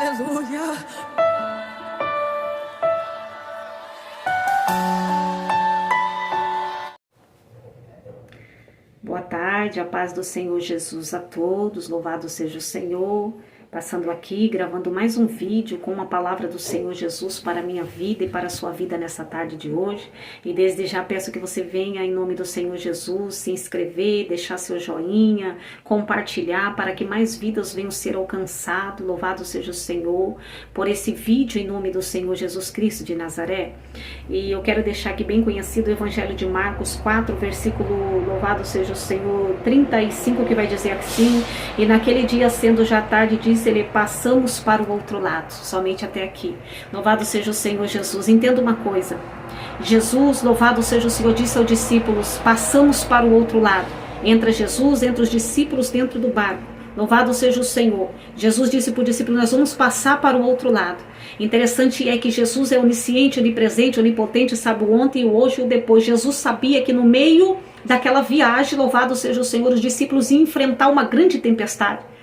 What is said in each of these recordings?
Aleluia. Boa tarde, a paz do Senhor Jesus a todos, louvado seja o Senhor. Passando aqui, gravando mais um vídeo com uma palavra do Senhor Jesus para a minha vida e para a sua vida nessa tarde de hoje. E desde já peço que você venha em nome do Senhor Jesus, se inscrever, deixar seu joinha, compartilhar para que mais vidas venham ser alcançadas. Louvado seja o Senhor por esse vídeo em nome do Senhor Jesus Cristo de Nazaré. E eu quero deixar aqui bem conhecido o Evangelho de Marcos 4, versículo, louvado seja o Senhor, 35, que vai dizer assim: e naquele dia, sendo já tarde, disse ele, passamos para o outro lado, somente até aqui. Louvado seja o Senhor Jesus. Entenda uma coisa, Jesus, louvado seja o Senhor, disse aos discípulos, passamos para o outro lado. Entra Jesus, entra os discípulos dentro do barco. Louvado seja o Senhor. Jesus disse para o discípulo, nós vamos passar para o outro lado. Interessante é que Jesus é onisciente, onipresente, onipotente, sabe o ontem, o hoje e o depois. Jesus sabia que no meio daquela viagem, louvado seja o Senhor, os discípulos iam enfrentar uma grande tempestade.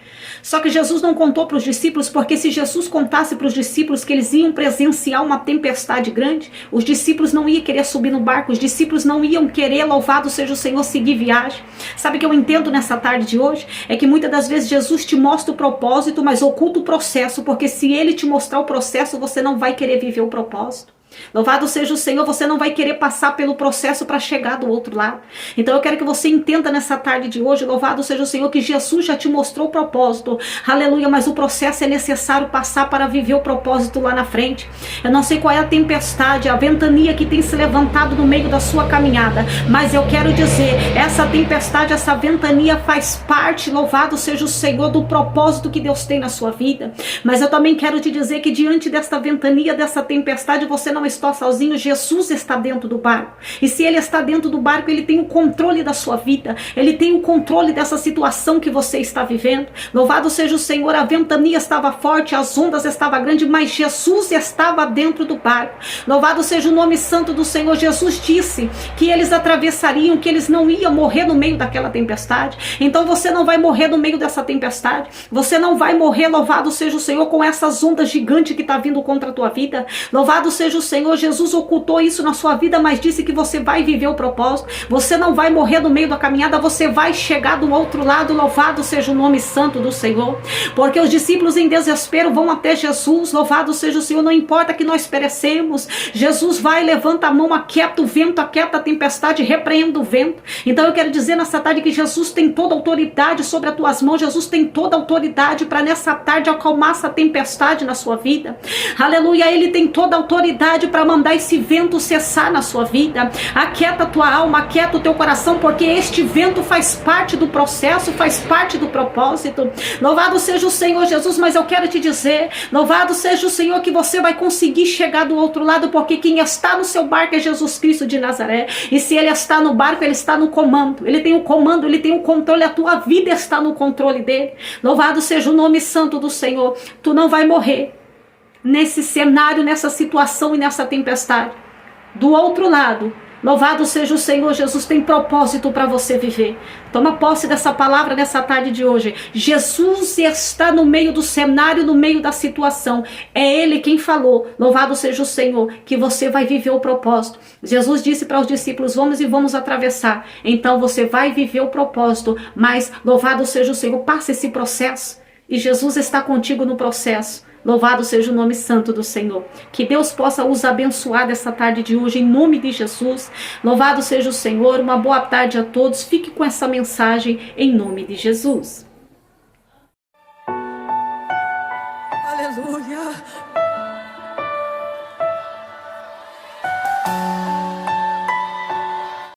Só que Jesus não contou para os discípulos, porque se Jesus contasse para os discípulos que eles iam presenciar uma tempestade grande, os discípulos não iam querer subir no barco, os discípulos não iam querer, louvado seja o Senhor, seguir viagem. Sabe o que eu entendo nessa tarde de hoje? É que muitas das vezes Jesus te mostra o propósito, mas oculta o processo, porque se ele te mostrar o processo, você não vai querer viver o propósito. Louvado seja o Senhor, você não vai querer passar pelo processo para chegar do outro lado. Então eu quero que você entenda nessa tarde de hoje, louvado seja o Senhor, que Jesus já te mostrou o propósito, aleluia, mas o processo é necessário passar para viver o propósito lá na frente. Eu não sei qual é a tempestade, a ventania que tem se levantado no meio da sua caminhada, mas eu quero dizer, essa tempestade, essa ventania faz parte, louvado seja o Senhor, do propósito que Deus tem na sua vida. Mas eu também quero te dizer que diante desta ventania, dessa tempestade, você não está sozinho, Jesus está dentro do barco. E se ele está dentro do barco, ele tem o controle da sua vida, ele tem o controle dessa situação que você está vivendo. Louvado seja o Senhor, a ventania estava forte, as ondas estavam grandes, mas Jesus estava dentro do barco. Louvado seja o nome santo do Senhor. Jesus disse que eles atravessariam, que eles não iam morrer no meio daquela tempestade. Então você não vai morrer no meio dessa tempestade, você não vai morrer, louvado seja o Senhor, com essas ondas gigantes que está vindo contra a tua vida. Louvado seja o Senhor, Jesus ocultou isso na sua vida, mas disse que você vai viver o propósito. Você não vai morrer no meio da caminhada, você vai chegar do outro lado. Louvado seja o nome santo do Senhor. Porque os discípulos em desespero vão até Jesus. Louvado seja o Senhor, não importa que nós perecemos. Jesus vai, levanta a mão, aquieta o vento, aquieta a tempestade, repreenda o vento. Então eu quero dizer nessa tarde que Jesus tem toda a autoridade sobre as tuas mãos. Jesus tem toda a autoridade para nessa tarde acalmar essa tempestade na sua vida. Aleluia, ele tem toda a autoridade para mandar esse vento cessar na sua vida. Aquieta a tua alma, aquieta o teu coração, porque este vento faz parte do processo, faz parte do propósito. Louvado seja o Senhor Jesus, mas eu quero te dizer, louvado seja o Senhor, que você vai conseguir chegar do outro lado, porque quem está no seu barco é Jesus Cristo de Nazaré. E se ele está no barco, ele está no comando. Ele tem o comando, ele tem o controle, a tua vida está no controle dele. Louvado seja o nome santo do Senhor. Tu não vai morrer nesse cenário, nessa situação e nessa tempestade. Do outro lado, louvado seja o Senhor, Jesus tem propósito para você viver. Toma posse dessa palavra nessa tarde de hoje. Jesus está no meio do cenário, no meio da situação. É Ele quem falou, louvado seja o Senhor, que você vai viver o propósito. Jesus disse para os discípulos, vamos atravessar. Então você vai viver o propósito, mas louvado seja o Senhor, passa esse processo. E Jesus está contigo no processo. Louvado seja o nome santo do Senhor. Que Deus possa os abençoar dessa tarde de hoje, em nome de Jesus. Louvado seja o Senhor. Uma boa tarde a todos. Fique com essa mensagem em nome de Jesus. Aleluia.